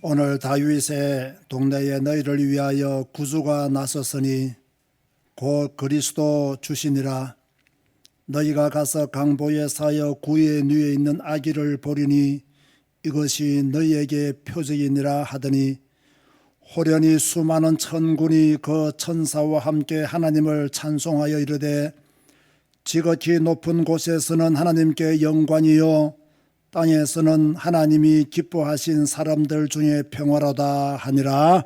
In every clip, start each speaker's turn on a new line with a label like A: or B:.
A: 오늘 다윗의 동네에 너희를 위하여 구주가 나섰으니 곧 그리스도 주시니라. 너희가 가서 강보에 사여 구에 누워 있는 아기를 보리니 이것이 너희에게 표적이니라 하더니 호련히 수많은 천군이 그 천사와 함께 하나님을 찬송하여 이르되 지극히 높은 곳에서는 하나님께 영광이요 땅에서는 하나님이 기뻐하신 사람들 중에 평화로다 하니라.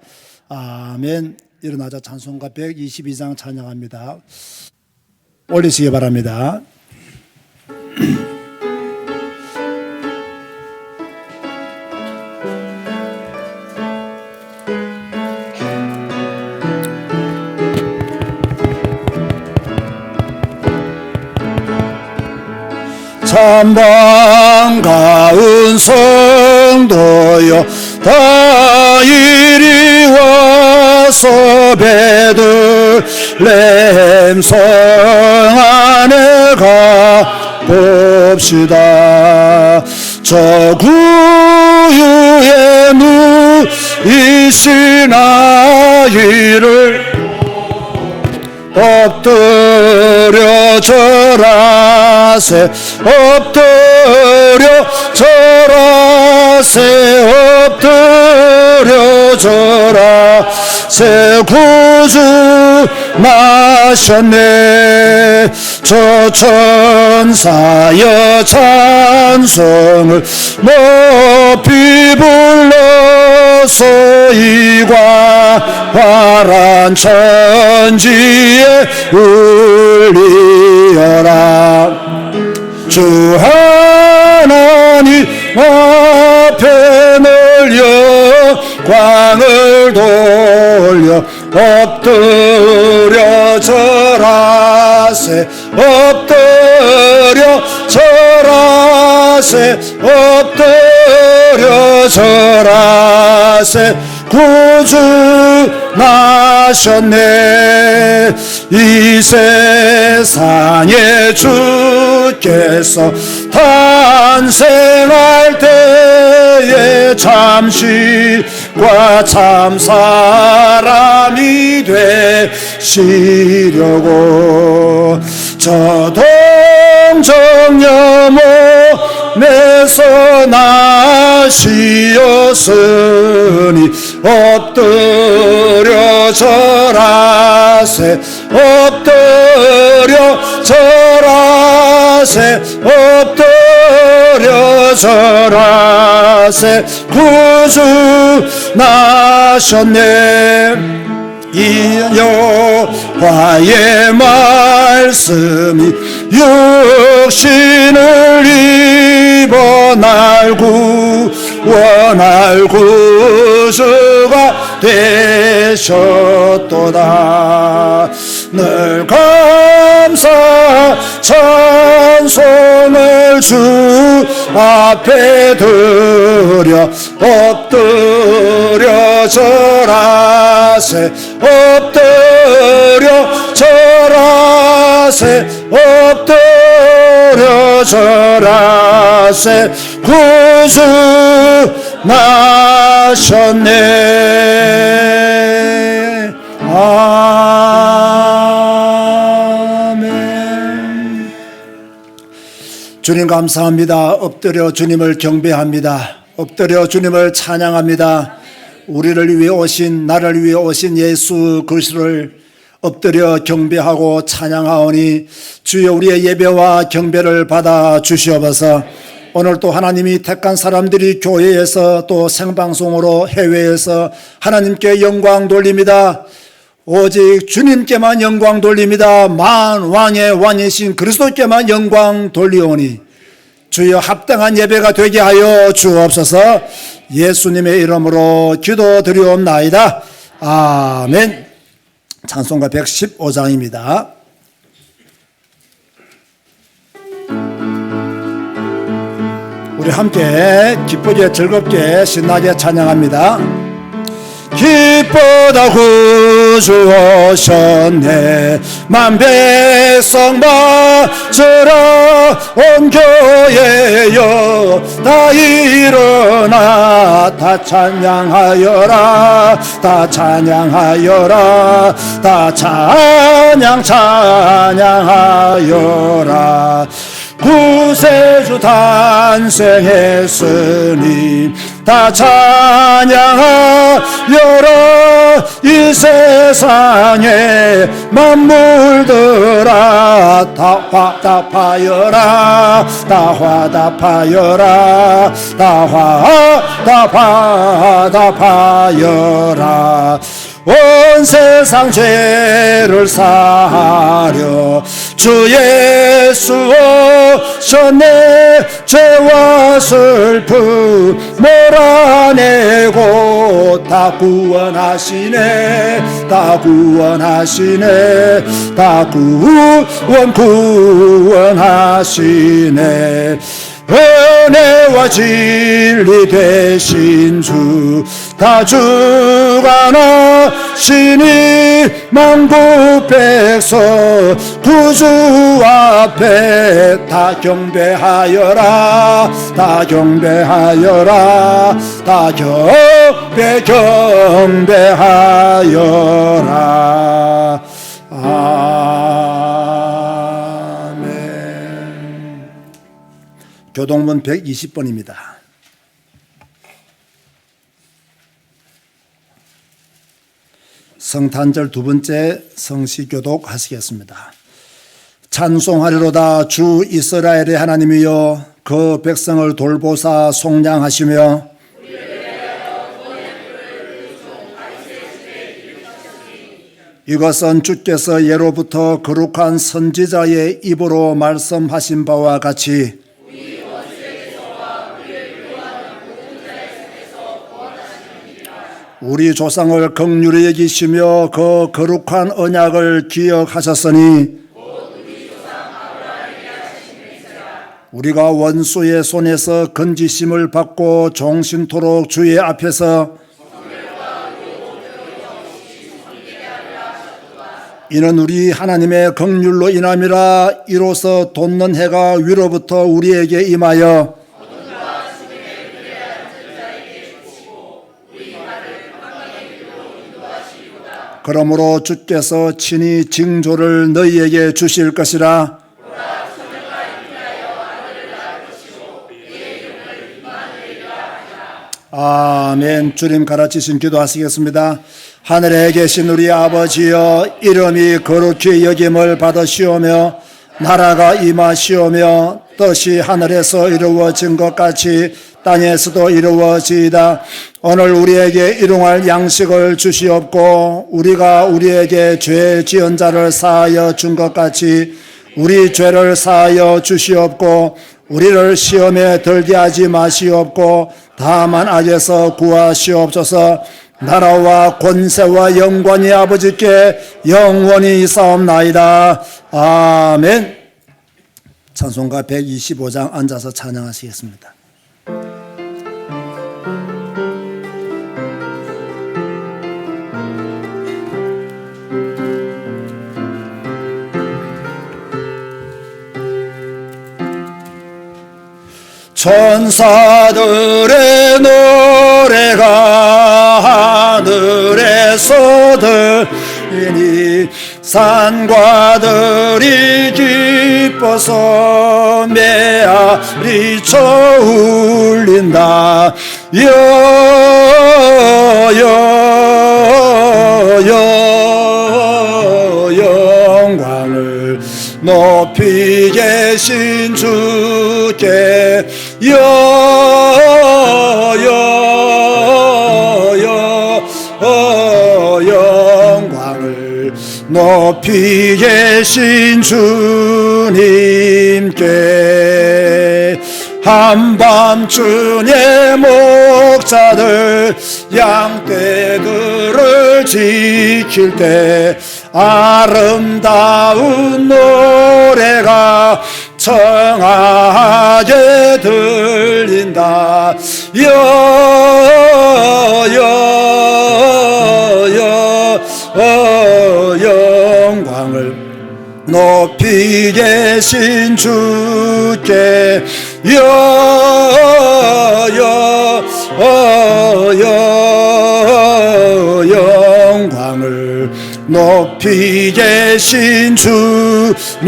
A: 아멘. 일어나자 찬송가 122장 찬양합니다. 올리시기 바랍니다. 참 반가운 성도여 다 이리 와서 베들레헴 성 안에 가봅시다. 저 구유에 누이신 아이를 엎드려 절하세 엎드려 절하세 엎드려 절하세 구주 나셨네. 저 천사여 찬송을 높이 불러서 이과 화란 천지에 울리어라. 주 하나님 앞에 늘려 광을 돌려 엎드려 절하세 엎드려 절하세 엎드려 절하세 구주 나셨네. 이 세상에 주께서 탄생할 때에 참신과 참사람이 되시려고 저 동정녀 몸에서 나시었으니 엎드려 절하세 엎드려 절하세 엎드려 절하세 구주 나셨네. 이 여호와의 말씀이 육신을 입어 날 구원할 구주가 되셨도다. 늘 감사 찬송을 주 앞에 드려 엎드려 절하세 엎드려 절하세 엎드려 절하세 구주 나셨네. 아멘. 주님 감사합니다. 엎드려 주님을 경배합니다. 엎드려 주님을 찬양합니다. 우리를 위해 오신, 나를 위해 오신 예수 그리스도를 엎드려 경배하고 찬양하오니 주여 우리의 예배와 경배를 받아 주시옵소서. 오늘 또 하나님이 택한 사람들이 교회에서 또 생방송으로 해외에서 하나님께 영광 돌립니다. 오직 주님께만 영광 돌립니다. 만왕의 왕이신 그리스도께만 영광 돌리오니 주여 합당한 예배가 되게 하여 주옵소서. 예수님의 이름으로 기도드리옵나이다. 아멘. 찬송가 115장입니다. 우리 함께 기쁘게 즐겁게 신나게 찬양합니다. 기쁘다 구주 오셨네. 만백성 맞으라 온 교회여 다 일어나 다 찬양하여라 다 찬양하여라 다 찬양하여라 구세주 탄생했으니 다 찬양하여라 이 세상에 만물들아 다 화답하여라 다 화답하여라 다 화답하여라 온 세상 죄를 사하려 주 예수 오셨네 죄와 슬픔 몰아내고 다 구원하시네 다 구원하시네 다 구원하시네 은혜와 진리 되신 주 다 주관하시니 만국 백성 구주 앞에 다 경배하여라 다 경배하여라 다 경배하여라 아멘. 교동문 120번입니다. 성탄절 두 번째 성시교독 하시겠습니다. 찬송하리로다 주 이스라엘의 하나님이여 그 백성을 돌보사 속량하시며 이것은 주께서 예로부터 거룩한 선지자의 입으로 말씀하신 바와 같이 우리 조상을 긍휼히 여기시며 그 거룩한 언약을 기억하셨으니 우리가 원수의 손에서 건지심을 받고 종신토록 주의 앞에서 이는 우리 하나님의 긍휼로 인함이라. 이로써 돋는 해가 위로부터 우리에게 임하여 그러므로 주께서 친히 징조를 너희에게 주실 것이라. 아멘. 주님 가르치신 기도하시겠습니다. 하늘에 계신 우리 아버지여, 이름이 거룩히 여김을 받으시오며 나라가 임하시오며 뜻이 하늘에서 이루어진 것 같이 땅에서도 이루어지이다. 오늘 우리에게 일용할 양식을 주시옵고 우리가 우리에게 죄 지은 자를 사하여 준 것 같이 우리 죄를 사하여 주시옵고 우리를 시험에 들게 하지 마시옵고 다만 악에서 구하시옵소서. 나라와 권세와 영광이 아버지께 영원히 있사옵나이다. 아멘. 찬송가 125장 앉아서 찬양하시겠습니다. 천사들의 노래가 하늘에서 들리니 산과들이 기뻐서 메아리쳐 울린다. 영광을 높이 계신 주께 영광을 높이 계신 주님께 한밤중에 목자들 양떼들을 지킬 때 아름다운 노래가 청하게 들린다. 영광을 높이 계신 주께 영광을 높이 계신 주님께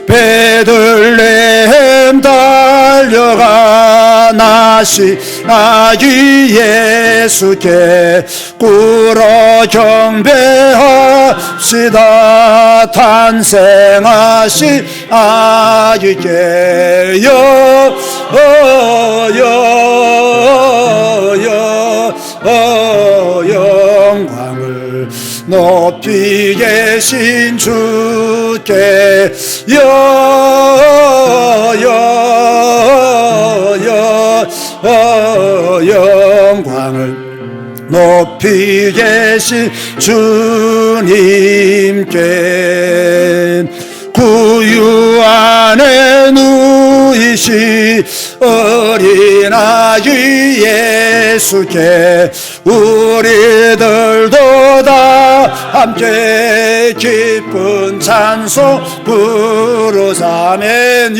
A: 베들레헴 달려가 나시 아기 예수께 꿇어 경배합시다. 탄생하신 아기께 영광을 높이 계신 주께 영광을 높이 계신 주님께 구유 안에 누이신 어린아기 예수께 우리들도 다 함께 기쁜 찬송 부르자면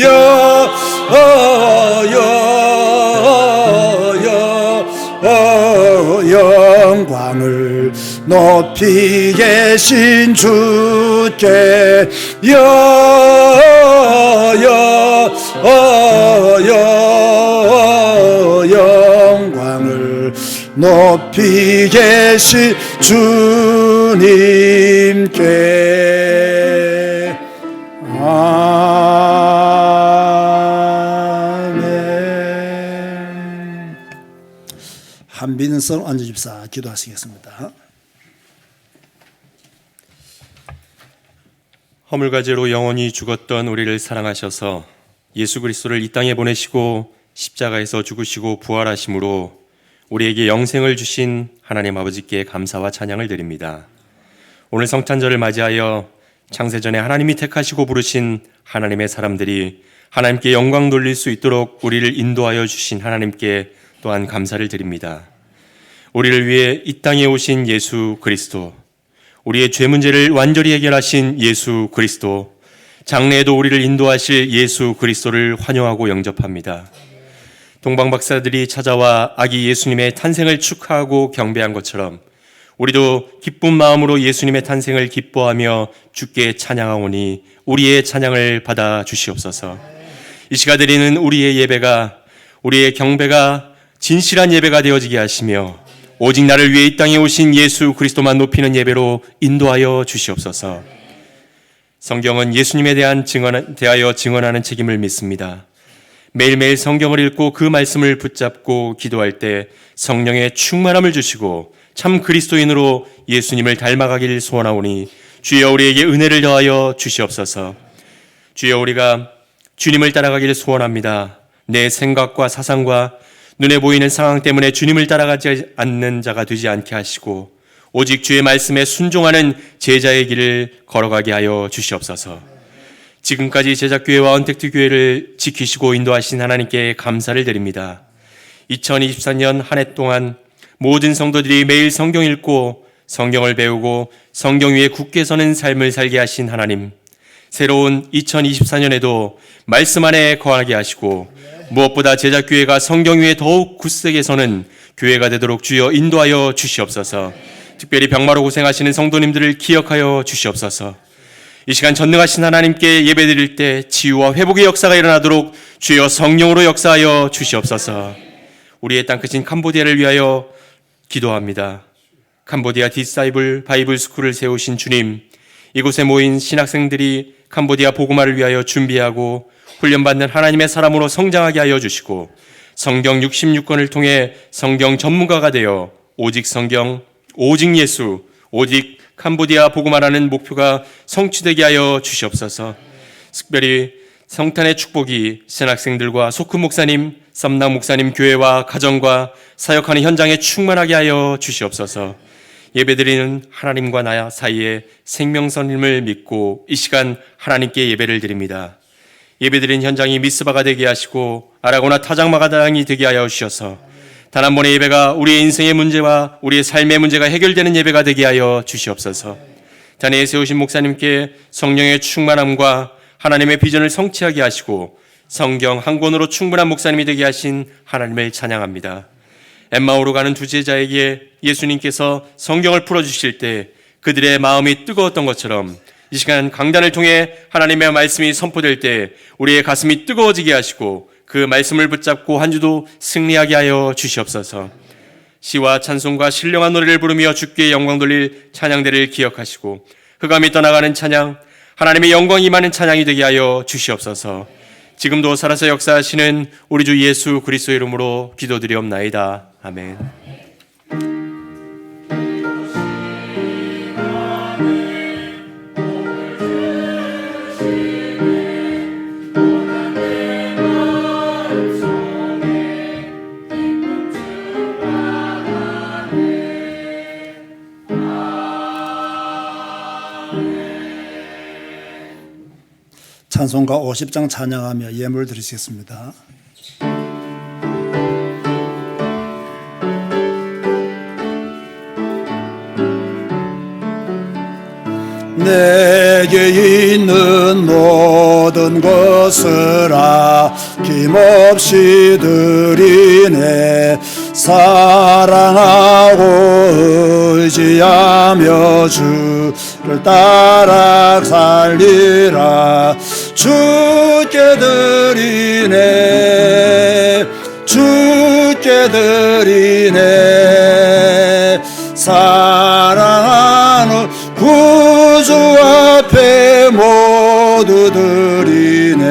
A: 영광을 높이 계신 주께 영광을 높이 계신 주님께 아멘. 한빈성 안주집사 기도하시겠습니다.
B: 허물과제로 영원히 죽었던 우리를 사랑하셔서 예수 그리스도를 이 땅에 보내시고 십자가에서 죽으시고 부활하심으로 우리에게 영생을 주신 하나님 아버지께 감사와 찬양을 드립니다. 오늘 성탄절을 맞이하여 창세전에 하나님이 택하시고 부르신 하나님의 사람들이 하나님께 영광 돌릴 수 있도록 우리를 인도하여 주신 하나님께 또한 감사를 드립니다. 우리를 위해 이 땅에 오신 예수 그리스도, 우리의 죄 문제를 완전히 해결하신 예수 그리스도, 장래에도 우리를 인도하실 예수 그리스도를 환영하고 영접합니다. 동방박사들이 찾아와 아기 예수님의 탄생을 축하하고 경배한 것처럼 우리도 기쁜 마음으로 예수님의 탄생을 기뻐하며 주께 찬양하오니 우리의 찬양을 받아 주시옵소서. 이 시간 드리는 우리의 예배가, 우리의 경배가 진실한 예배가 되어지게 하시며 오직 나를 위해 이 땅에 오신 예수 그리스도만 높이는 예배로 인도하여 주시옵소서. 성경은 예수님에 대하여 증언하는 책임을 믿습니다. 매일매일 성경을 읽고 그 말씀을 붙잡고 기도할 때 성령의 충만함을 주시고 참 그리스도인으로 예수님을 닮아가길 소원하오니 주여 우리에게 은혜를 더하여 주시옵소서. 주여 우리가 주님을 따라가길 소원합니다. 내 생각과 사상과 눈에 보이는 상황 때문에 주님을 따라가지 않는 자가 되지 않게 하시고 오직 주의 말씀에 순종하는 제자의 길을 걸어가게 하여 주시옵소서. 지금까지 제작교회와 언택트교회를 지키시고 인도하신 하나님께 감사를 드립니다. 2024년 한 해 동안 모든 성도들이 매일 성경 읽고 성경을 배우고 성경 위에 굳게 서는 삶을 살게 하신 하나님, 새로운 2024년에도 말씀 안에 거하게 하시고 무엇보다 제작교회가 성경 위에 더욱 굳세게 서는 교회가 되도록 주여 인도하여 주시옵소서. 특별히 병마로 고생하시는 성도님들을 기억하여 주시옵소서. 이 시간 전능하신 하나님께 예배드릴 때 치유와 회복의 역사가 일어나도록 주여 성령으로 역사하여 주시옵소서. 우리의 땅끝인 캄보디아를 위하여 기도합니다. 캄보디아 디사이블 바이블 스쿨을 세우신 주님, 이곳에 모인 신학생들이 캄보디아 복음화를 위하여 준비하고 훈련받는 하나님의 사람으로 성장하게 하여 주시고 성경 66권을 통해 성경 전문가가 되어 오직 성경, 오직 예수, 오직 캄보디아 복음화라는 목표가 성취되게 하여 주시옵소서. 특별히 성탄의 축복이 신학생들과 소크 목사님, 썸남 목사님 교회와 가정과 사역하는 현장에 충만하게 하여 주시옵소서. 예배드리는 하나님과 나 사이에 생명선임을 믿고 이 시간 하나님께 예배를 드립니다. 예배드린 현장이 미스바가 되게 하시고 아라고나 타작마가당이 되게 하여 주셔서 단 한 번의 예배가 우리의 인생의 문제와 우리의 삶의 문제가 해결되는 예배가 되게 하여 주시옵소서. 자네에 세우신 목사님께 성령의 충만함과 하나님의 비전을 성취하게 하시고 성경 한 권으로 충분한 목사님이 되게 하신 하나님을 찬양합니다. 엠마오로 가는 두 제자에게 예수님께서 성경을 풀어주실 때 그들의 마음이 뜨거웠던 것처럼 이 시간 강단을 통해 하나님의 말씀이 선포될 때 우리의 가슴이 뜨거워지게 하시고 그 말씀을 붙잡고 한 주도 승리하게 하여 주시옵소서. 시와 찬송과 신령한 노래를 부르며 주께 영광 돌릴 찬양대를 기억하시고 흑암이 떠나가는 찬양, 하나님의 영광이 임하는 찬양이 되게 하여 주시옵소서. 지금도 살아서 역사하시는 우리 주 예수 그리스도 이름으로 기도드리옵나이다. 아멘.
A: 찬송가 50장 찬양하며 예물 드리시겠습니다. 내게 있는 모든 것을 아낌없이 드리네. 사랑하고 의지하며 주를 따라 살리라. 주께 드리네. 주께 드리네. 사랑하는 구주 앞에 모두 드리네.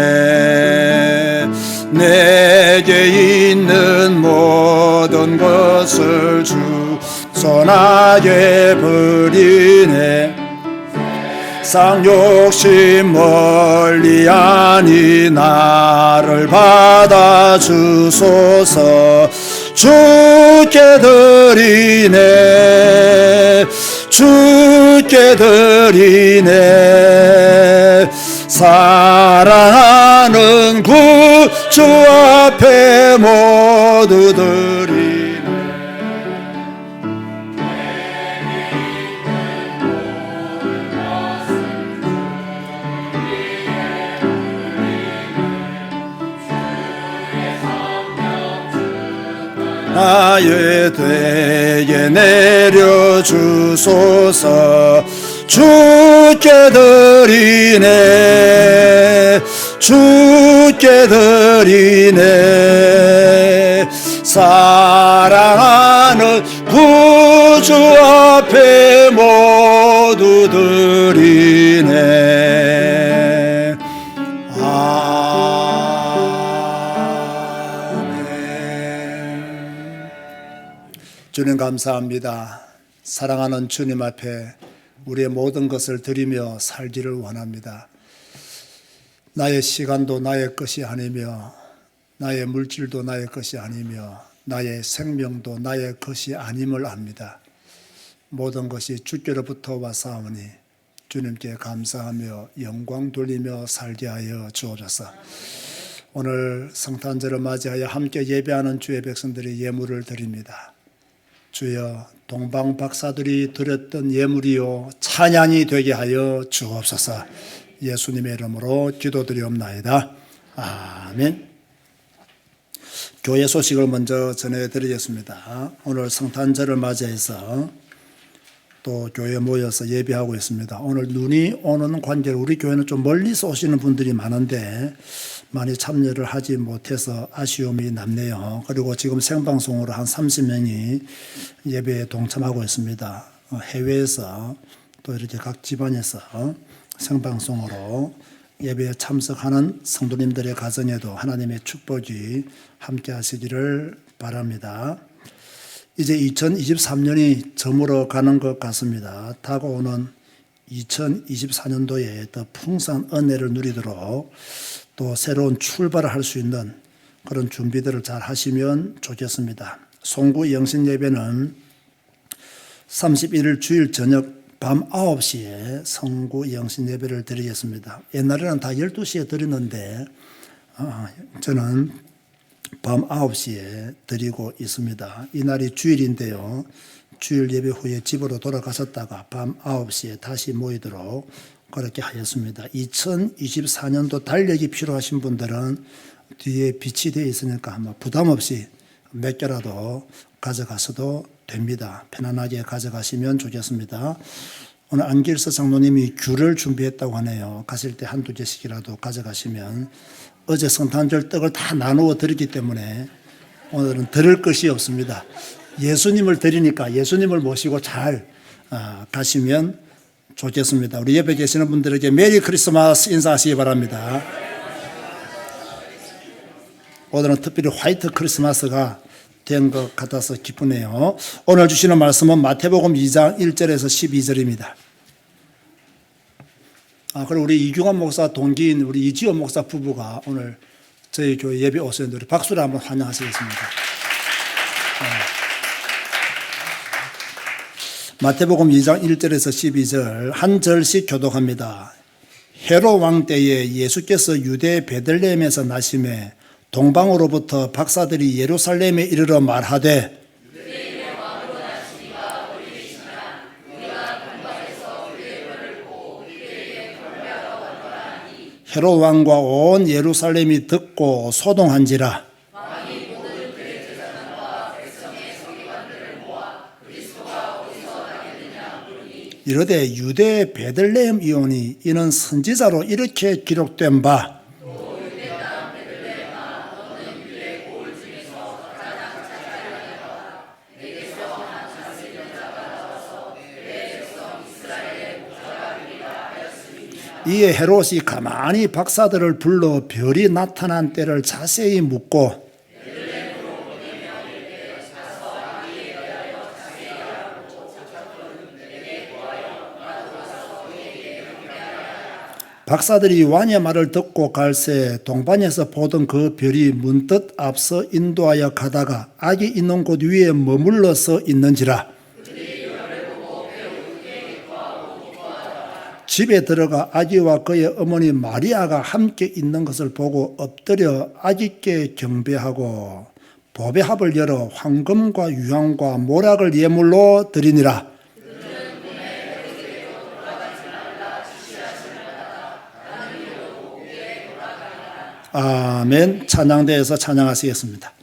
A: 내게 있는 모든 것을 주 손아에 버리네. 쌍욕심 멀리 하니 나를 받아주소서. 주께 드리네. 주께 드리네. 사랑하는 구주 앞에 모두 드리네. 나의 되게 내려주소서. 주께 드리네. 주께 드리네. 사랑하는 구주 앞에 모두 드리네. 주님 감사합니다. 사랑하는 주님 앞에 우리의 모든 것을 드리며 살기를 원합니다. 나의 시간도 나의 것이 아니며 나의 물질도 나의 것이 아니며 나의 생명도 나의 것이 아님을 압니다. 모든 것이 주께로부터 와사오니 주님께 감사하며 영광 돌리며 살게 하여 주옵소서. 오늘 성탄절을 맞이하여 함께 예배하는 주의 백성들의 예물을 드립니다. 주여, 동방 박사들이 드렸던 예물이요 찬양이 되게 하여 주옵소서. 예수님의 이름으로 기도드리옵나이다. 아멘. 교회 소식을 먼저 전해드리겠습니다. 오늘 성탄절을 맞이해서 또 교회에 모여서 예배하고 있습니다. 오늘 눈이 오는 관계로 우리 교회는 좀 멀리서 오시는 분들이 많은데 많이 참여를 하지 못해서 아쉬움이 남네요. 그리고 지금 생방송으로 한 30명이 예배에 동참하고 있습니다. 해외에서 또 이렇게 각 집안에서 생방송으로 예배에 참석하는 성도님들의 가정에도 하나님의 축복이 함께 하시기를 바랍니다. 이제 2023년이 저물어 가는 것 같습니다. 다가오는 2024년도에 더 풍성한 은혜를 누리도록 또 새로운 출발을 할 수 있는 그런 준비들을 잘 하시면 좋겠습니다. 송구 영신 예배는 31일 주일 저녁 밤 9시에 송구 영신 예배를 드리겠습니다. 옛날에는 다 12시에 드리는데 저는 밤 9시에 드리고 있습니다. 이날이 주일인데요. 주일 예배 후에 집으로 돌아가셨다가 밤 9시에 다시 모이도록 그렇게 하였습니다. 2024년도 달력이 필요하신 분들은 뒤에 빛이 되어 있으니까 아마 부담 없이 몇 개라도 가져가셔도 됩니다. 편안하게 가져가시면 좋겠습니다. 오늘 안길서 장로님이 귤을 준비했다고 하네요. 가실 때 한두 개씩이라도 가져가시면 어제 성탄절 떡을 다 나누어 드렸기 때문에 오늘은 드릴 것이 없습니다. 예수님을 드리니까 예수님을 모시고 잘 가시면 좋겠습니다. 우리 옆에 계시는 분들에게 메리 크리스마스 인사하시기 바랍니다. 오늘은 특별히 화이트 크리스마스가 된 것 같아서 기쁘네요. 오늘 주시는 말씀은 마태복음 2장 1절에서 12절입니다. 그리고 우리 이규환 목사 동기인 우리 이지원 목사 부부가 오늘 저희 교회 예배 오셨는데 우리 박수로 한번 환영하시겠습니다. 마태복음 2장 1절에서 12절 한 절씩 교독합니다. 헤롯 왕 때에 예수께서 유대 베들레헴에서 나심에 동방으로부터 박사들이 예루살렘에 이르러 말하되 헤롯 왕과 온 예루살렘이 듣고 소동한지라. 이르되 유대 베들레헴 이오니 이는 선지자로 이렇게 기록된 바 이에 헤롯이 가만히 박사들을 불러 별이 나타난 때를 자세히 묻고 박사들이 왕의 말을 듣고 갈새 동반에서 보던 그 별이 문득 앞서 인도하여 가다가 아기 있는 곳 위에 머물러서 있는지라. 집에 들어가 아기와 그의 어머니 마리아가 함께 있는 것을 보고 엎드려 아기께 경배하고 보배합을 열어 황금과 유황과 모락을 예물로 드리니라. 아멘. 찬양대에서 찬양하시겠습니다.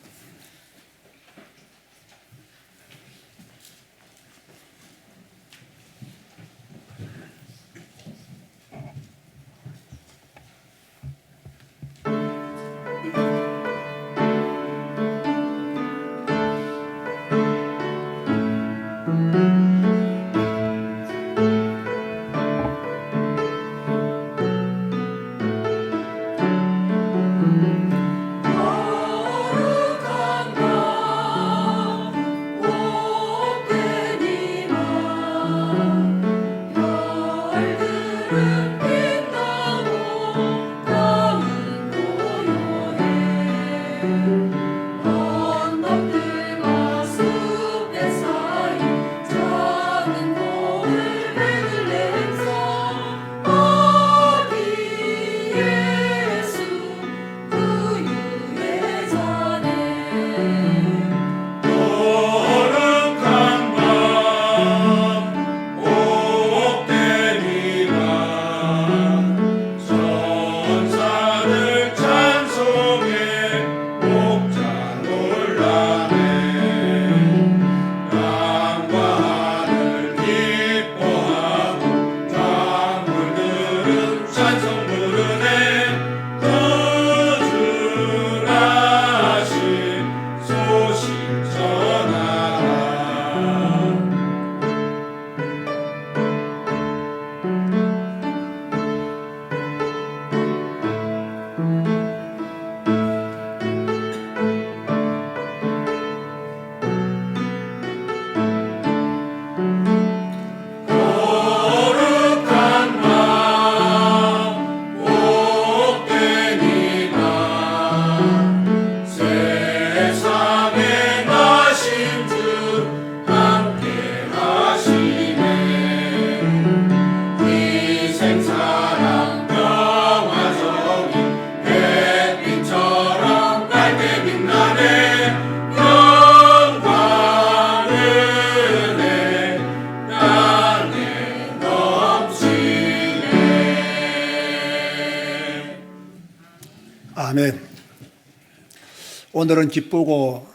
A: 오늘은 기쁘고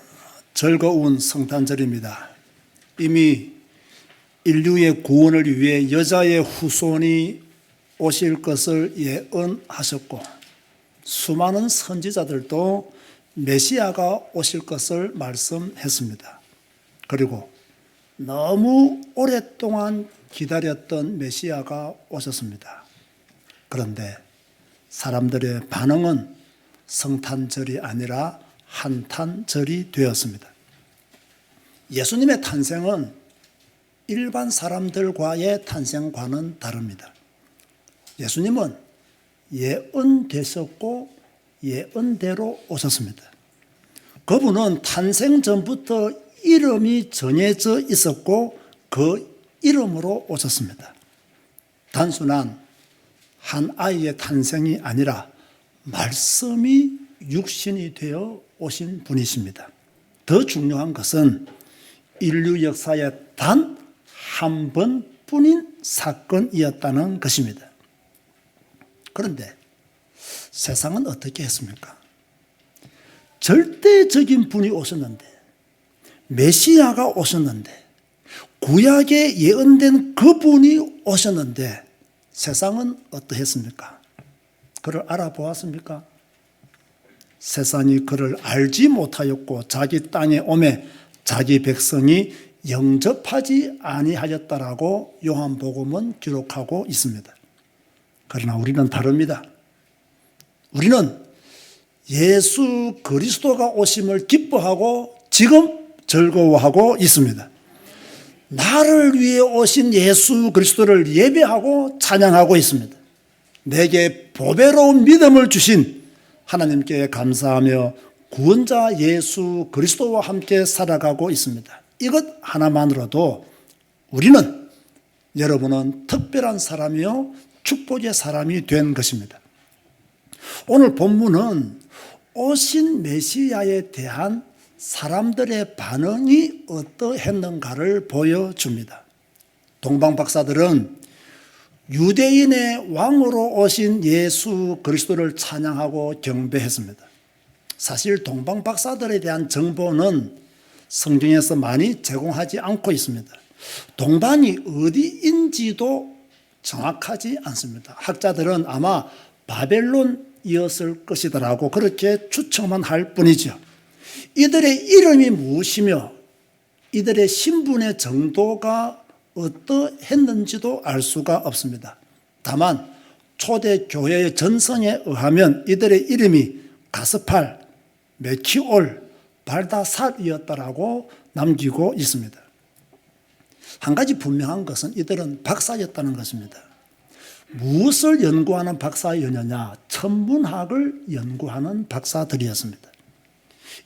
A: 즐거운 성탄절입니다. 이미 인류의 구원을 위해 여자의 후손이 오실 것을 예언하셨고 수많은 선지자들도 메시아가 오실 것을 말씀했습니다. 그리고 너무 오랫동안 기다렸던 메시아가 오셨습니다. 그런데 사람들의 반응은 성탄절이 아니라 한탄절이 되었습니다. 예수님의 탄생은 일반 사람들과의 탄생과는 다릅니다. 예수님은 예언되셨고 예언대로 오셨습니다. 그분은 탄생 전부터 이름이 정해져 있었고 그 이름으로 오셨습니다. 단순한 한 아이의 탄생이 아니라 말씀이 육신이 되어 오신 분이십니다. 더 중요한 것은 인류 역사에 단 한 번뿐인 사건이었다는 것입니다. 그런데 세상은 어떻게 했습니까? 절대적인 분이 오셨는데, 메시아가 오셨는데, 구약에 예언된 그분이 오셨는데 세상은 어떠했습니까? 그를 알아보았습니까? 세상이 그를 알지 못하였고 자기 땅에 오매 자기 백성이 영접하지 아니하였다라고 요한복음은 기록하고 있습니다. 그러나 우리는 다릅니다. 우리는 예수 그리스도가 오심을 기뻐하고 지금 즐거워하고 있습니다. 나를 위해 오신 예수 그리스도를 예배하고 찬양하고 있습니다. 내게 보배로운 믿음을 주신 하나님께 감사하며 구원자 예수 그리스도와 함께 살아가고 있습니다. 이것 하나만으로도 우리는, 여러분은 특별한 사람이요 축복의 사람이 된 것입니다. 오늘 본문은 오신 메시아에 대한 사람들의 반응이 어떠했는가를 보여줍니다. 동방박사들은 유대인의 왕으로 오신 예수 그리스도를 찬양하고 경배했습니다. 사실 동방박사들에 대한 정보는 성경에서 많이 제공하지 않고 있습니다. 동방이 어디인지도 정확하지 않습니다. 학자들은 아마 바벨론이었을 것이다라고 그렇게 추측만 할 뿐이죠. 이들의 이름이 무엇이며 이들의 신분의 정도가 어떠했는지도 알 수가 없습니다. 다만 초대 교회의 전성에 의하면 이들의 이름이 가스팔, 메키올, 발다살이었다라고 남기고 있습니다. 한 가지 분명한 것은 이들은 박사였다는 것입니다. 무엇을 연구하는 박사였느냐? 천문학을 연구하는 박사들이었습니다.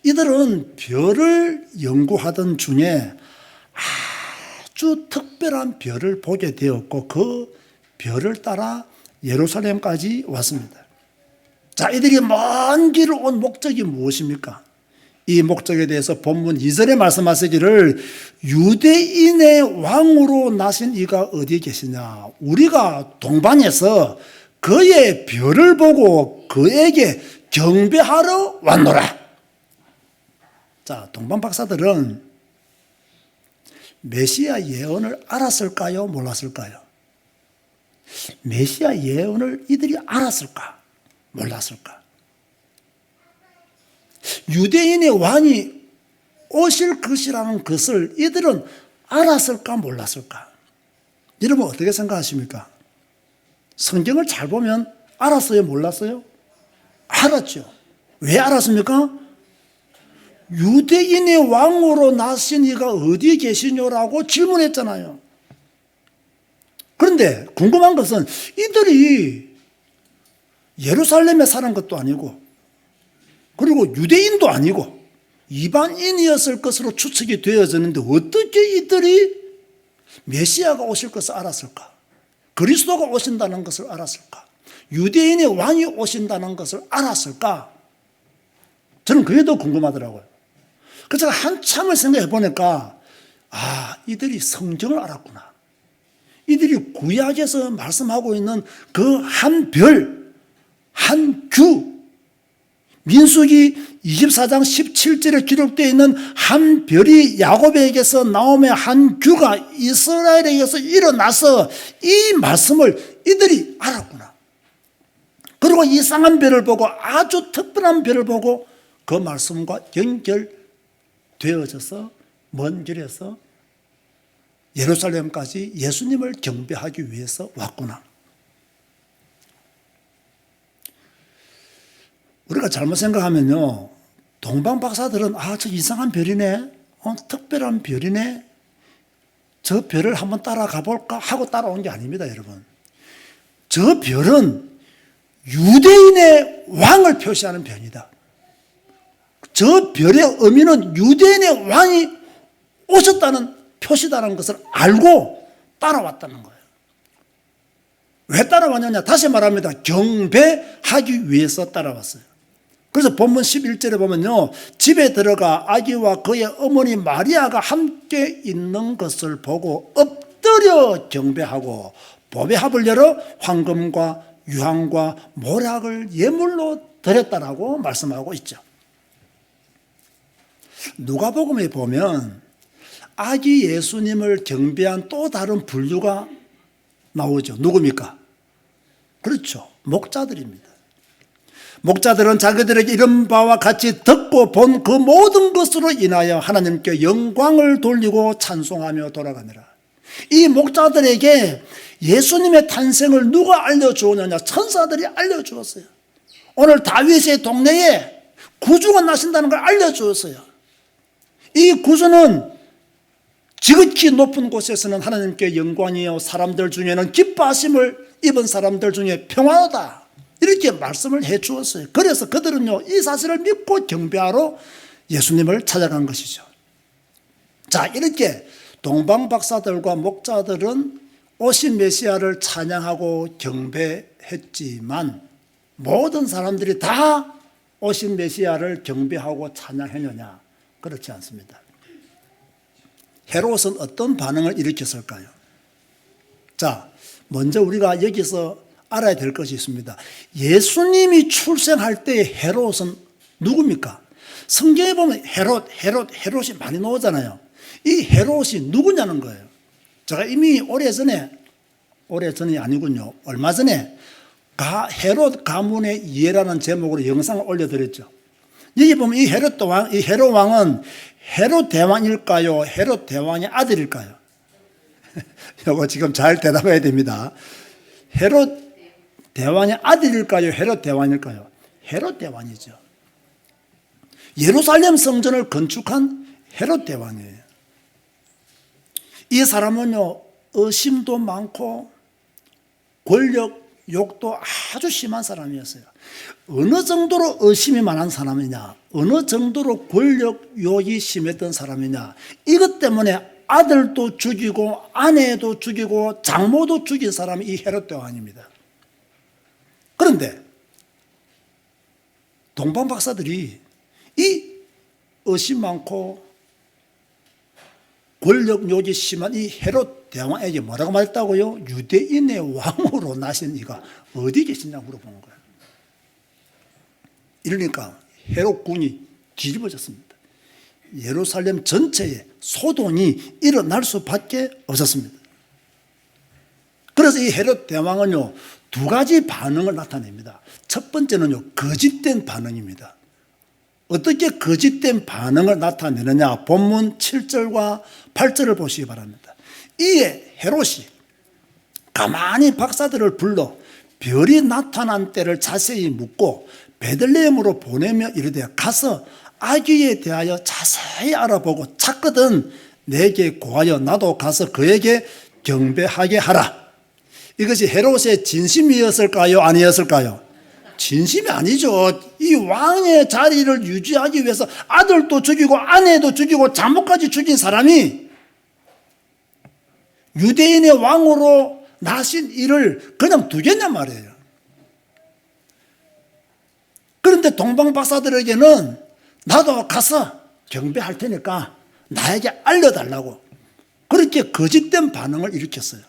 A: 이들은 별을 연구하던 중에 아주 특별한 별을 보게 되었고 그 별을 따라 예루살렘까지 왔습니다. 자, 이들이 먼 길을 온 목적이 무엇입니까? 이 목적에 대해서 본문 2절에 말씀하시기를 유대인의 왕으로 나신 이가 어디에 계시냐? 우리가 동방에서 그의 별을 보고 그에게 경배하러 왔노라. 자, 동방 박사들은 메시아 예언을 알았을까요? 몰랐을까요? 메시아 예언을 이들이 알았을까? 몰랐을까? 유대인의 왕이 오실 것이라는 것을 이들은 알았을까? 몰랐을까? 여러분 어떻게 생각하십니까? 성경을 잘 보면 알았어요? 몰랐어요? 알았죠. 왜 알았습니까? 유대인의 왕으로 나신 이가 어디에 계시냐라고 질문했잖아요. 그런데 궁금한 것은 이들이 예루살렘에 사는 것도 아니고 그리고 유대인도 아니고 이방인이었을 것으로 추측이 되어졌는데 어떻게 이들이 메시아가 오실 것을 알았을까? 그리스도가 오신다는 것을 알았을까? 유대인의 왕이 오신다는 것을 알았을까? 저는 그게 더 궁금하더라고요. 그래서 제가 한참을 생각해 보니까 이들이 성경을 알았구나. 이들이 구약에서 말씀하고 있는 그 한 별, 한 규, 민수기 24장 17절에 기록되어 있는 한 별이 야곱에게서 나오며 한 규가 이스라엘에게서 일어나서 이 말씀을 이들이 알았구나. 그리고 이상한 별을 보고 아주 특별한 별을 보고 그 말씀과 연결되어져서 먼 길에서 예루살렘까지 예수님을 경배하기 위해서 왔구나. 우리가 잘못 생각하면요, 동방 박사들은 저 이상한 별이네, 특별한 별이네, 저 별을 한번 따라가 볼까 하고 따라온 게 아닙니다, 여러분. 저 별은 유대인의 왕을 표시하는 별이다. 저 별의 의미는 유대인의 왕이 오셨다는 표시다는 것을 알고 따라왔다는 거예요. 왜 따라왔느냐? 다시 말합니다. 경배하기 위해서 따라왔어요. 그래서 본문 11절에 보면요, 집에 들어가 아기와 그의 어머니 마리아가 함께 있는 것을 보고 엎드려 경배하고 보배합을 열어 황금과 유황과 모략을 예물로 드렸다라고 말씀하고 있죠. 누가복음에 보면 아기 예수님을 경배한 또 다른 분류가 나오죠. 누굽니까? 그렇죠. 목자들입니다. 목자들은 자기들에게 이런 바와 같이 듣고 본 그 모든 것으로 인하여 하나님께 영광을 돌리고 찬송하며 돌아가니라. 이 목자들에게 예수님의 탄생을 누가 알려주었느냐? 천사들이 알려주었어요. 오늘 다윗의 동네에 구주가 나신다는 걸 알려주었어요. 이 구주는 지극히 높은 곳에서는 하나님께 영광이요, 사람들 중에는 기뻐하심을 입은 사람들 중에 평안하다, 이렇게 말씀을 해 주었어요. 그래서 그들은요, 이 사실을 믿고 경배하러 예수님을 찾아간 것이죠. 자, 이렇게 동방 박사들과 목자들은 오신 메시아를 찬양하고 경배했지만 모든 사람들이 다 오신 메시아를 경배하고 찬양했느냐? 그렇지 않습니다. 헤롯은 어떤 반응을 일으켰을까요? 자, 먼저 우리가 여기서 알아야 될 것이 있습니다. 예수님이 출생할 때 헤롯은 누굽니까? 성경에 보면 헤롯이 많이 나오잖아요. 이 헤롯이 누구냐는 거예요. 제가 이미 오래전이 아니군요. 얼마 전에 헤롯 가문의 이해라는 제목으로 영상을 올려드렸죠. 여기 보면 이 헤롯 왕은 헤롯 대왕일까요? 헤롯 대왕의 아들일까요? 이거 지금 잘 대답해야 됩니다. 헤롯 대왕의 아들일까요? 헤롯 대왕일까요? 헤롯 대왕이죠. 예루살렘 성전을 건축한 헤롯 대왕이에요. 이 사람은요, 의심도 많고 권력 욕도 아주 심한 사람이었어요. 어느 정도로 의심이 많은 사람이냐, 어느 정도로 권력 욕이 심했던 사람이냐, 이것 때문에 아들도 죽이고 아내도 죽이고 장모도 죽인 사람이 이 헤롯 대왕입니다. 그런데 동방 박사들이 이 의심 많고 권력 욕이 심한 이 헤롯 대왕에게 뭐라고 말했다고요? 유대인의 왕으로 나신 이가 어디 계시냐고 물어보는 거예요. 이러니까 헤롯 군이 뒤집어졌습니다. 예루살렘 전체에 소동이 일어날 수밖에 없었습니다. 그래서 이 헤롯 대왕은요, 두 가지 반응을 나타냅니다. 첫 번째는요, 거짓된 반응입니다. 어떻게 거짓된 반응을 나타내느냐? 본문 7절과 8절을 보시기 바랍니다. 이에 헤롯이 가만히 박사들을 불러 별이 나타난 때를 자세히 묻고 베들레헴으로 보내며 이르되 가서 아기에 대하여 자세히 알아보고 찾거든 내게 고하여 나도 가서 그에게 경배하게 하라. 이것이 헤롯의 진심이었을까요? 아니었을까요? 진심이 아니죠. 이 왕의 자리를 유지하기 위해서 아들도 죽이고 아내도 죽이고 장모까지 죽인 사람이 유대인의 왕으로 나신 이를 그냥 두겠냔 말이에요. 그런데 동방 박사들에게는 나도 가서 경배할 테니까 나에게 알려달라고 그렇게 거짓된 반응을 일으켰어요.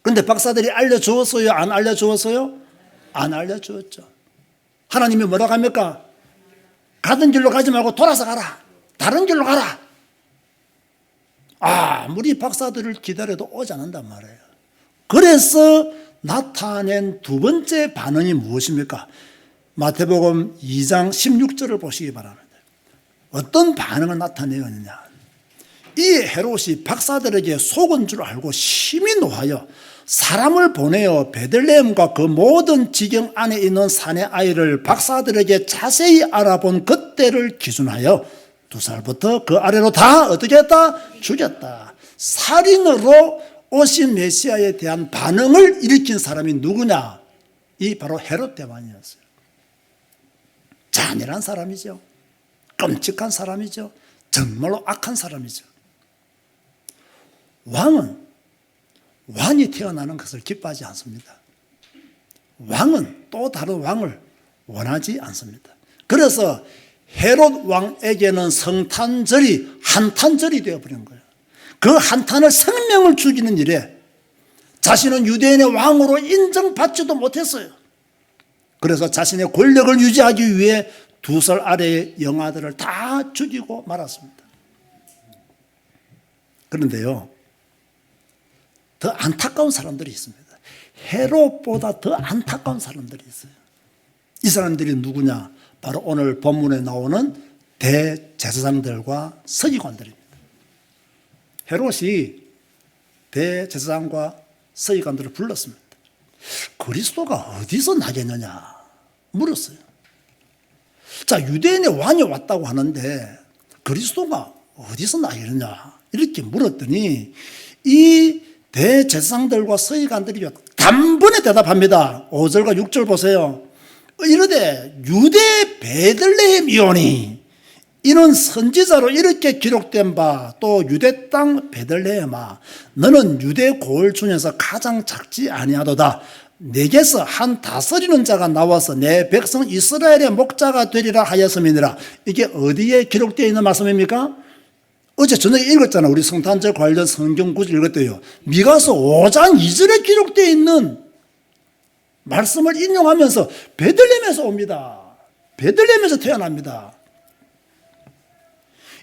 A: 그런데 박사들이 알려주었어요? 안 알려주었어요? 안 알려주었죠. 하나님이 뭐라고 합니까? 가던 길로 가지 말고 돌아서 가라. 다른 길로 가라. 아무리 박사들을 기다려도 오지 않는단 말이에요. 그래서 나타낸 두 번째 반응이 무엇입니까? 마태복음 2장 16절을 보시기 바랍니다. 어떤 반응을 나타내느냐? 이 헤롯이 박사들에게 속은 줄 알고 심히 노하여 사람을 보내어 베들레헴과 그 모든 지경 안에 있는 사내 아이를 박사들에게 자세히 알아본 그때를 기준하여 2살부터 그 아래로 다 어떻게 했다? 죽였다. 살인으로 오신 메시아에 대한 반응을 일으킨 사람이 누구냐? 이 바로 헤롯 대왕이었어요. 잔인한 사람이죠. 끔찍한 사람이죠. 정말로 악한 사람이죠. 왕이 태어나는 것을 기뻐하지 않습니다. 왕은 또 다른 왕을 원하지 않습니다. 그래서 헤롯 왕에게는 성탄절이 한탄절이 되어버린 거예요. 그 한탄을 생명을 죽이는 일에 자신은 유대인의 왕으로 인정받지도 못했어요. 그래서 자신의 권력을 유지하기 위해 2살 아래의 영아들을 다 죽이고 말았습니다. 그런데요, 더 안타까운 사람들이 있습니다. 헤롯보다 더 안타까운 사람들이 있어요. 이 사람들이 누구냐? 바로 오늘 본문에 나오는 대제사장들과 서기관들입니다. 헤롯이 대제사장과 서기관들을 불렀습니다. 그리스도가 어디서 나겠느냐 물었어요. 자, 유대인의 왕이 왔다고 하는데 그리스도가 어디서 나겠느냐 이렇게 물었더니 이 대제사장들과 서기관들이 단번에 대답합니다. 5절과 6절 보세요. 이르되 유대 베들레헴이오니 이는 선지자로 이렇게 기록된 바 또 유대 땅 베들레헴아 너는 유대 고을 중에서 가장 작지 아니하도다. 내게서 한 다스리는 자가 나와서 내 백성 이스라엘의 목자가 되리라 하였음이니라. 이게 어디에 기록되어 있는 말씀입니까? 어제 저녁에 읽었잖아요. 우리 성탄절 관련 성경 구절 읽었대요. 미가서 5장 2절에 기록되어 있는 말씀을 인용하면서 베들레헴에서 옵니다. 베들레헴에서 태어납니다.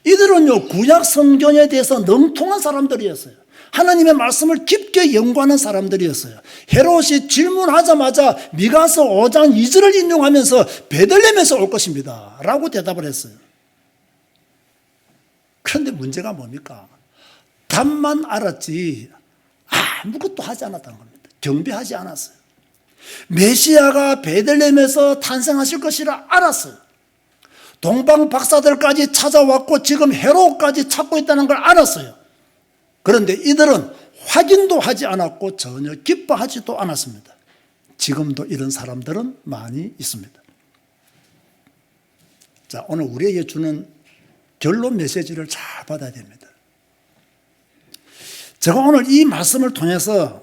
A: 이들은요, 구약 성경에 대해서 능통한 사람들이었어요. 하나님의 말씀을 깊게 연구하는 사람들이었어요. 헤롯이 질문하자마자 미가서 5장 2절을 인용하면서 베들레헴에서 올 것입니다 라고 대답을 했어요. 그런데 문제가 뭡니까? 답만 알았지 아무것도 하지 않았다는 겁니다. 경배하지 않았어요. 메시아가 베들레헴에서 탄생하실 것이라 알았어요. 동방 박사들까지 찾아왔고 지금 헤롯까지 찾고 있다는 걸 알았어요. 그런데 이들은 확인도 하지 않았고 전혀 기뻐하지도 않았습니다. 지금도 이런 사람들은 많이 있습니다. 자, 오늘 우리에게 주는 결론 메시지를 잘 받아야 됩니다. 제가 오늘 이 말씀을 통해서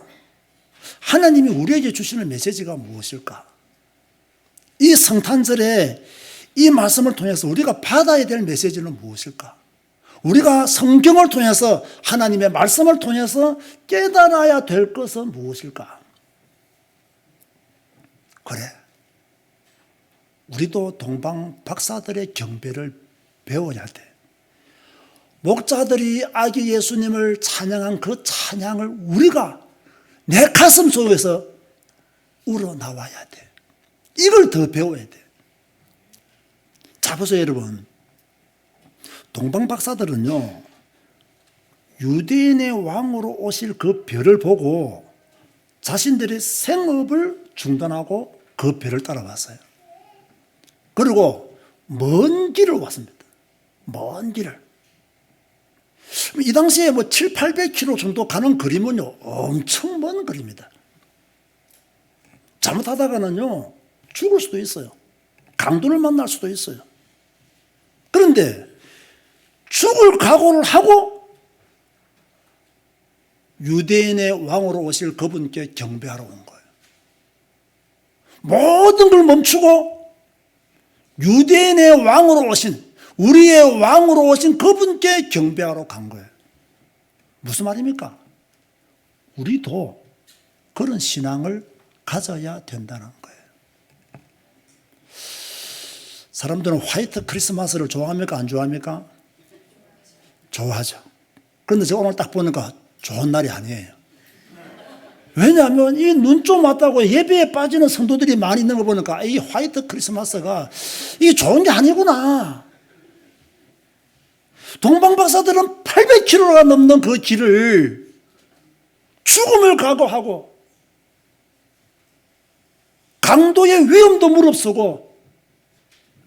A: 하나님이 우리에게 주시는 메시지가 무엇일까? 이 성탄절에 이 말씀을 통해서 우리가 받아야 될 메시지는 무엇일까? 우리가 성경을 통해서 하나님의 말씀을 통해서 깨달아야 될 것은 무엇일까? 그래, 우리도 동방 박사들의 경배를 배워야 돼. 목자들이 아기 예수님을 찬양한 그 찬양을 우리가 내 가슴 속에서 우러나와야 돼. 이걸 더 배워야 돼. 자, 보세요, 여러분. 동방 박사들은요, 유대인의 왕으로 오실 그 별을 보고 자신들의 생업을 중단하고 그 별을 따라왔어요. 그리고 먼 길을 왔습니다. 먼 길을. 이 당시에 뭐 7, 800km 정도 가는 거리면요, 엄청 먼 거리입니다. 잘못하다가는요, 죽을 수도 있어요. 강도를 만날 수도 있어요. 그런데 죽을 각오를 하고 유대인의 왕으로 오실 그분께 경배하러 온 거예요. 모든 걸 멈추고 유대인의 왕으로 오신, 우리의 왕으로 오신 그분께 경배하러 간 거예요. 무슨 말입니까? 우리도 그런 신앙을 가져야 된다는 거예요. 사람들은 화이트 크리스마스를 좋아합니까? 안 좋아합니까? 좋아하죠. 그런데 제가 오늘 딱 보니까 좋은 날이 아니에요. 왜냐하면 이 눈 좀 왔다고 예배에 빠지는 성도들이 많이 있는 거 보니까 이 화이트 크리스마스가 이게 좋은 게 아니구나. 동방박사들은 800km가 넘는 그 길을 죽음을 각오하고 강도의 위험도 무릅쓰고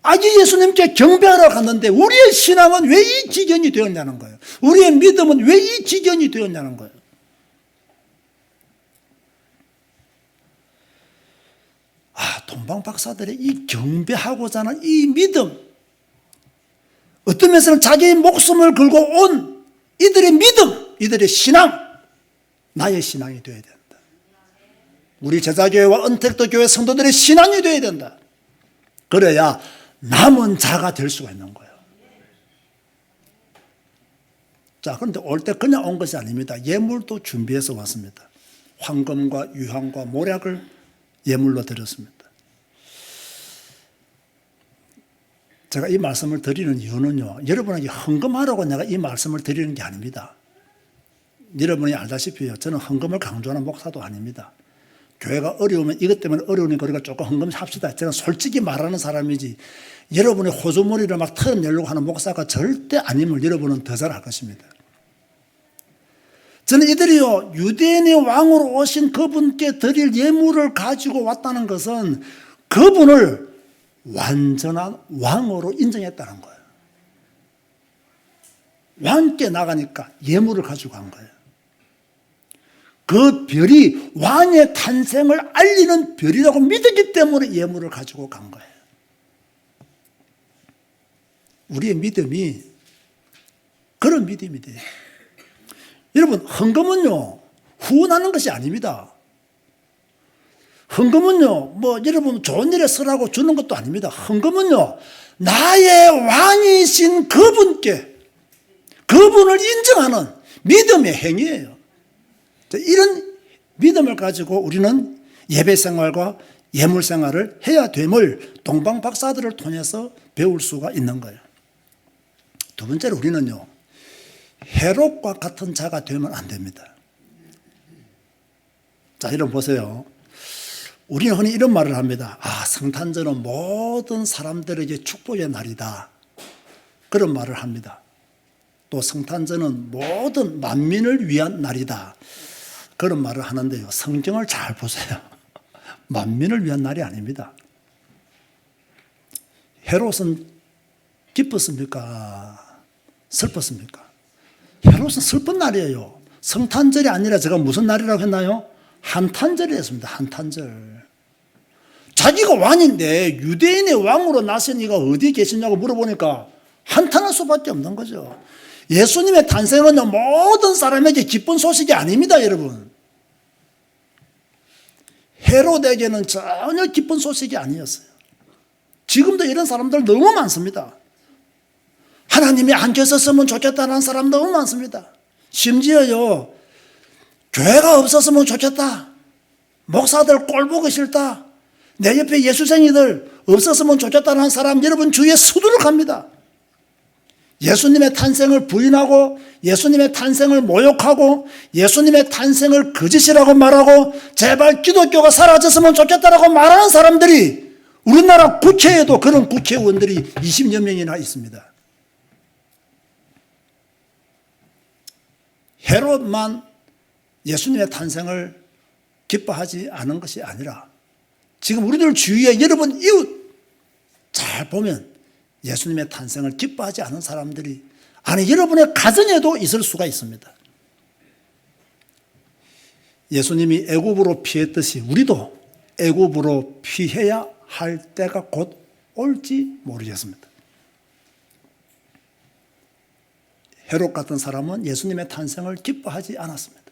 A: 아기 예수님께 경배하러 갔는데 우리의 신앙은 왜 이 지경이 되었냐는 거예요. 우리의 믿음은 왜 이 지경이 되었냐는 거예요. 동방박사들의 이 경배하고자 하는 이 믿음, 어떤 면에서는 자기의 목숨을 걸고 온 이들의 믿음, 이들의 신앙, 나의 신앙이 되어야 된다. 우리 제자교회와 은택도 교회 성도들의 신앙이 되어야 된다. 그래야 남은 자가 될 수가 있는 거예요. 자, 그런데 올 때 그냥 온 것이 아닙니다. 예물도 준비해서 왔습니다. 황금과 유황과 모략을 예물로 드렸습니다. 제가 이 말씀을 드리는 이유는요, 여러분에게 헌금하라고 내가 이 말씀을 드리는 게 아닙니다. 여러분이 알다시피요, 저는 헌금을 강조하는 목사도 아닙니다. 교회가 어려우면 이것 때문에 어려우니까 우리가 조금 헌금합시다. 저는 솔직히 말하는 사람이지, 여러분의 호주머니를 막 털어내려고 하는 목사가 절대 아님을 여러분은 더 잘 알 것입니다. 저는 이들이요, 유대인의 왕으로 오신 그분께 드릴 예물을 가지고 왔다는 것은 그분을 완전한 왕으로 인정했다는 거예요. 왕께 나가니까 예물을 가지고 간 거예요. 그 별이 왕의 탄생을 알리는 별이라고 믿었기 때문에 예물을 가지고 간 거예요. 우리의 믿음이 그런 믿음이 돼요. 여러분, 헌금은요, 후원하는 것이 아닙니다. 헌금은요, 여러분 좋은 일에 쓰라고 주는 것도 아닙니다. 헌금은요, 나의 왕이신 그분께, 그분을 인정하는 믿음의 행위예요. 이런 믿음을 가지고 우리는 예배 생활과 예물 생활을 해야 됨을 동방박사들을 통해서 배울 수가 있는 거예요. 두 번째로 우리는요, 헤롯과 같은 자가 되면 안 됩니다. 자, 여러분 보세요. 우리는 흔히 이런 말을 합니다. 성탄절은 모든 사람들에게 축복의 날이다. 그런 말을 합니다. 또 성탄절은 모든 만민을 위한 날이다. 그런 말을 하는데요. 성경을 잘 보세요. 만민을 위한 날이 아닙니다. 헤롯은 기뻤습니까? 슬펐습니까? 헤롯은 슬픈 날이에요. 성탄절이 아니라 제가 무슨 날이라고 했나요? 한탄절이 했습니다. 한탄절. 자기가 왕인데 유대인의 왕으로 나선 이가 어디에 계시냐고 물어보니까 한탄할 수밖에 없는 거죠. 예수님의 탄생은 모든 사람에게 기쁜 소식이 아닙니다, 여러분. 헤롯에게는 전혀 기쁜 소식이 아니었어요. 지금도 이런 사람들 너무 많습니다. 하나님이 안 계셨으면 좋겠다는 사람 너무 많습니다. 심지어요, 교회가 없었으면 좋겠다. 목사들 꼴 보기 싫다. 내 옆에 예수쟁이들 없었으면 좋겠다는 사람 여러분 주위에 수두룩합니다. 예수님의 탄생을 부인하고 예수님의 탄생을 모욕하고 예수님의 탄생을 거짓이라고 말하고 제발 기독교가 사라졌으면 좋겠다라고 말하는 사람들이 우리나라 국회에도 그런 국회의원들이 20여 명이나 있습니다. 헤롯만 예수님의 탄생을 기뻐하지 않은 것이 아니라 지금 우리들 주위에 여러분 이웃 잘 보면 예수님의 탄생을 기뻐하지 않은 사람들이 여러분의 가정에도 있을 수가 있습니다. 예수님이 애굽으로 피했듯이 우리도 애굽으로 피해야 할 때가 곧 올지 모르겠습니다. 헤롯 같은 사람은 예수님의 탄생을 기뻐하지 않았습니다.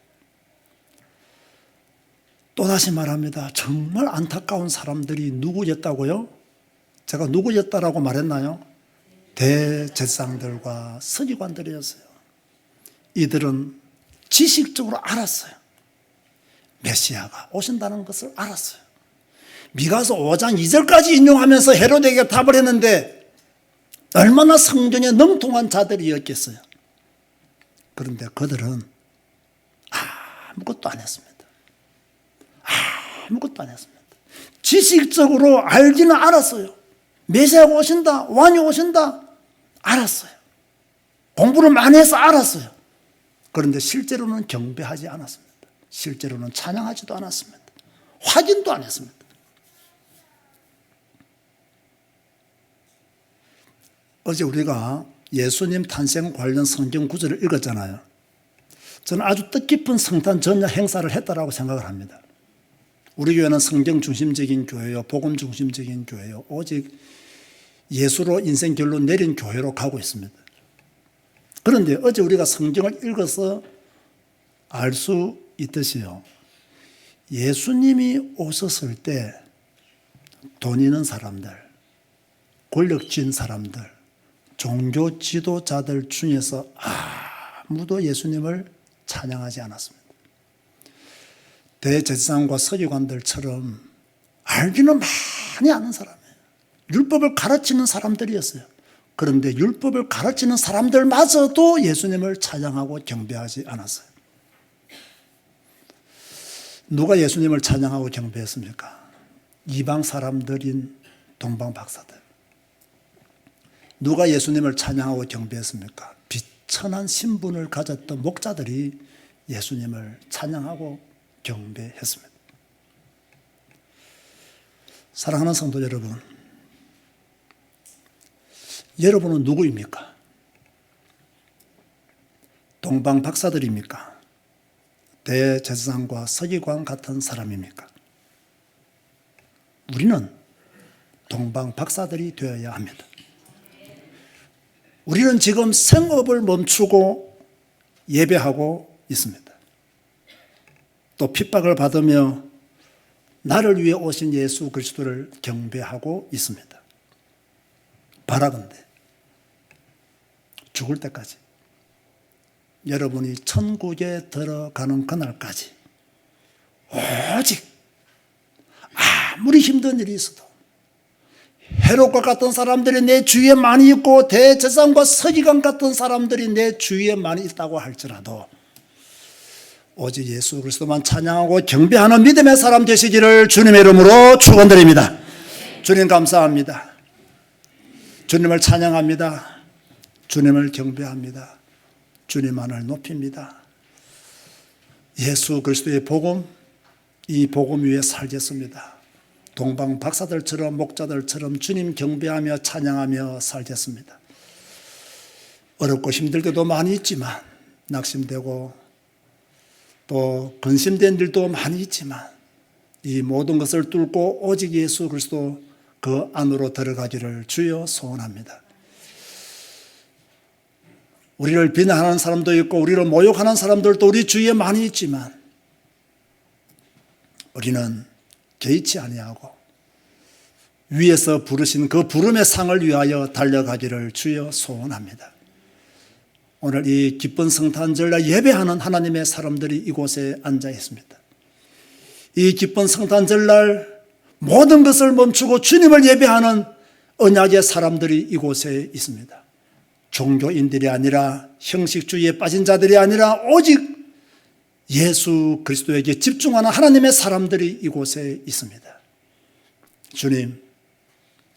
A: 또다시 말합니다. 정말 안타까운 사람들이 누구였다고요? 제가 누구였다라고 말했나요? 대제사장들과 서기관들이었어요. 이들은 지식적으로 알았어요. 메시아가 오신다는 것을 알았어요. 미가서 5장 2절까지 인용하면서 헤로데에게 답을 했는데 얼마나 성경에 능통한 자들이었겠어요. 그런데 그들은 아무것도 안 했습니다. 아무것도 안 했습니다. 지식적으로 알기는 알았어요. 메시아가 오신다, 왕이 오신다 알았어요. 공부를 많이 해서 알았어요. 그런데 실제로는 경배하지 않았습니다. 실제로는 찬양하지도 않았습니다. 확인도 안 했습니다. 어제 우리가 예수님 탄생 관련 성경 구절을 읽었잖아요. 저는 아주 뜻깊은 성탄 전야 행사를 했다라고 생각을 합니다. 우리 교회는 성경 중심적인 교회요, 복음 중심적인 교회요, 오직 예수로 인생 결론 내린 교회로 가고 있습니다. 그런데 어제 우리가 성경을 읽어서 알 수 있듯이요, 예수님이 오셨을 때 돈 있는 사람들, 권력 쥔 사람들, 종교 지도자들 중에서 아무도 예수님을 찬양하지 않았습니다. 대제사장과 서기관들처럼 알기는 많이 아는 사람이에요. 율법을 가르치는 사람들이었어요. 그런데 율법을 가르치는 사람들마저도 예수님을 찬양하고 경배하지 않았어요. 누가 예수님을 찬양하고 경배했습니까? 이방 사람들인 동방 박사들. 누가 예수님을 찬양하고 경배했습니까? 비천한 신분을 가졌던 목자들이 예수님을 찬양하고 경배했습니다. 사랑하는 성도 여러분, 여러분은 누구입니까? 동방 박사들입니까? 대제사장과 서기관 같은 사람입니까? 우리는 동방 박사들이 되어야 합니다. 우리는 지금 생업을 멈추고 예배하고 있습니다. 또 핍박을 받으며 나를 위해 오신 예수 그리스도를 경배하고 있습니다. 바라건대 죽을 때까지, 여러분이 천국에 들어가는 그날까지 오직 아무리 힘든 일이 있어도, 헤롯과 같은 사람들이 내 주위에 많이 있고 대제사장과 서기관 같은 사람들이 내 주위에 많이 있다고 할지라도 오직 예수 그리스도만 찬양하고 경배하는 믿음의 사람 되시기를 주님의 이름으로 축원드립니다. 주님 감사합니다. 주님을 찬양합니다. 주님을 경배합니다. 주님만을 높입니다. 예수 그리스도의 복음, 이 복음 위에 살겠습니다. 동방 박사들처럼 목자들처럼 주님 경배하며 찬양하며 살겠습니다. 어렵고 힘들 때도 많이 있지만, 낙심되고 또 근심된 일도 많이 있지만, 이 모든 것을 뚫고 오직 예수 그리스도 그 안으로 들어가기를 주여 소원합니다. 우리를 비난하는 사람도 있고 우리를 모욕하는 사람들도 우리 주위에 많이 있지만, 우리는 개의치 아니하고 위에서 부르신 그 부름의 상을 위하여 달려가기를 주여 소원합니다. 오늘 이 기쁜 성탄절날 예배하는 하나님의 사람들이 이곳에 앉아 있습니다. 이 기쁜 성탄절날 모든 것을 멈추고 주님을 예배하는 언약의 사람들이 이곳에 있습니다. 종교인들이 아니라, 형식주의에 빠진 자들이 아니라 오직 예수 그리스도에게 집중하는 하나님의 사람들이 이곳에 있습니다. 주님,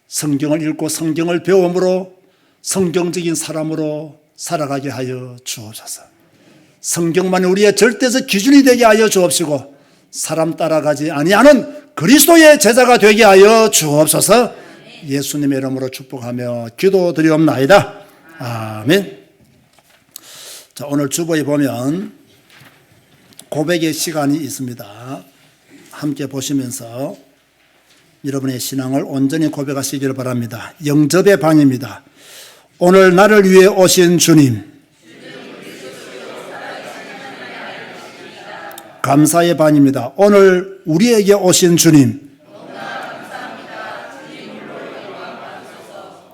A: 성경을 읽고 성경을 배움으로 성경적인 사람으로 살아가게 하여 주옵소서. 성경만이 우리의 절대적 기준이 되게 하여 주옵시고, 사람 따라가지 아니하는 그리스도의 제자가 되게 하여 주옵소서. 예수님의 이름으로 축복하며 기도드리옵나이다. 아멘. 자, 오늘 주보에 보면 고백의 시간이 있습니다. 함께 보시면서 여러분의 신앙을 온전히 고백하시기를 바랍니다. 영접의 방입니다. 오늘 나를 위해 오신 주님, 감사의 반입니다. 오늘 우리에게 오신 주님,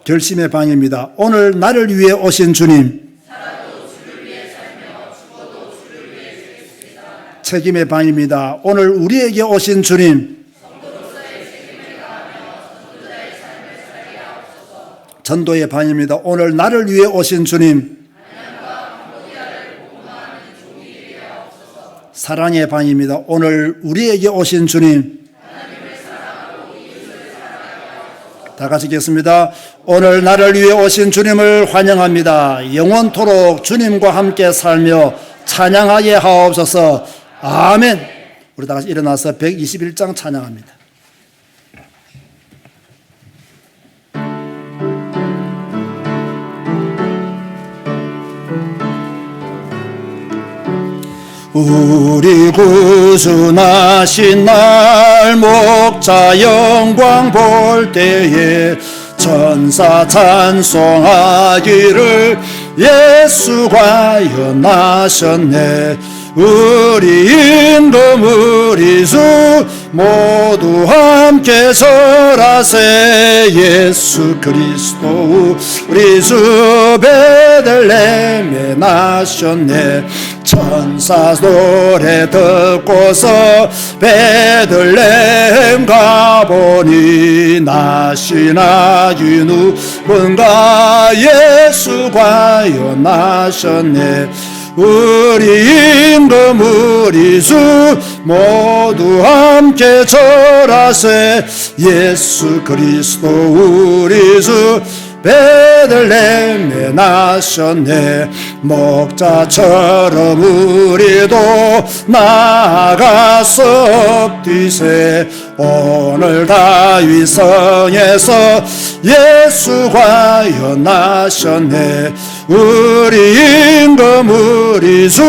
A: 결심의 방입니다. 오늘 나를 위해 오신 주님, 책임의 방입니다. 오늘 우리에게 오신 주님, 전도의 반입니다. 오늘 나를 위해 오신 주님. 사랑의 반입니다. 오늘 우리에게 오신 주님. 다 같이 읽겠습니다. 오늘 나를 위해 오신 주님을 환영합니다. 영원토록 주님과 함께 살며 찬양하게 하옵소서. 아멘. 우리 다 같이 일어나서 121장 찬양합니다. 우리 구주 나신 날 목자 영광 볼 때에 천사 찬송하기를 예수 과연 나셨네. 우리 임금 우리 주 모두 함께 절하세. 예수 그리스도 우리 주 베들레헴에 나셨네. 천사 노래 듣고서 베들레헴 가보니 나신 아기 누군가 예수 과연 나셨네. 우리 임금 우리 주 모두 함께 절하세. 예수 그리스도 우리 주 베들레헴에 나셨네. 목자처럼 우리도 나아가서 엎디세. 오늘 다윗 성에서 예수 과연 나셨네. 우리 임금 우리 주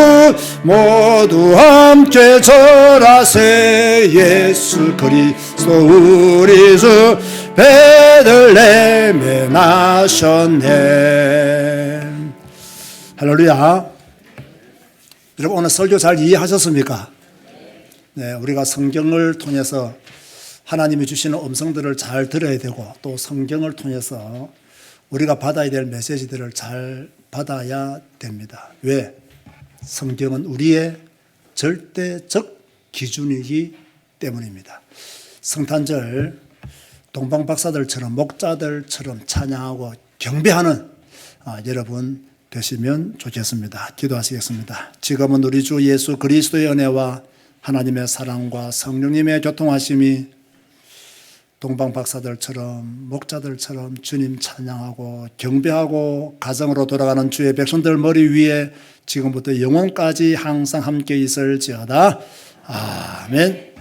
A: 모두 함께 절하세. 예수 그리스도 우리 주 베들레헴에 나셨네. 할렐루야. 여러분 오늘 설교 잘 이해하셨습니까? 네, 우리가 성경을 통해서 하나님이 주시는 음성들을 잘 들어야 되고 또 성경을 통해서 우리가 받아야 될 메시지들을 잘 받아야 됩니다. 왜? 성경은 우리의 절대적 기준이기 때문입니다. 성탄절 동방 박사들처럼 목자들처럼 찬양하고 경배하는 여러분 되시면 좋겠습니다. 기도하시겠습니다. 지금은 우리 주 예수 그리스도의 은혜와 하나님의 사랑과 성령님의 교통하심이 동방 박사들처럼 목자들처럼 주님 찬양하고 경배하고 가정으로 돌아가는 주의 백성들 머리 위에 지금부터 영원까지 항상 함께 있을지어다. 아멘.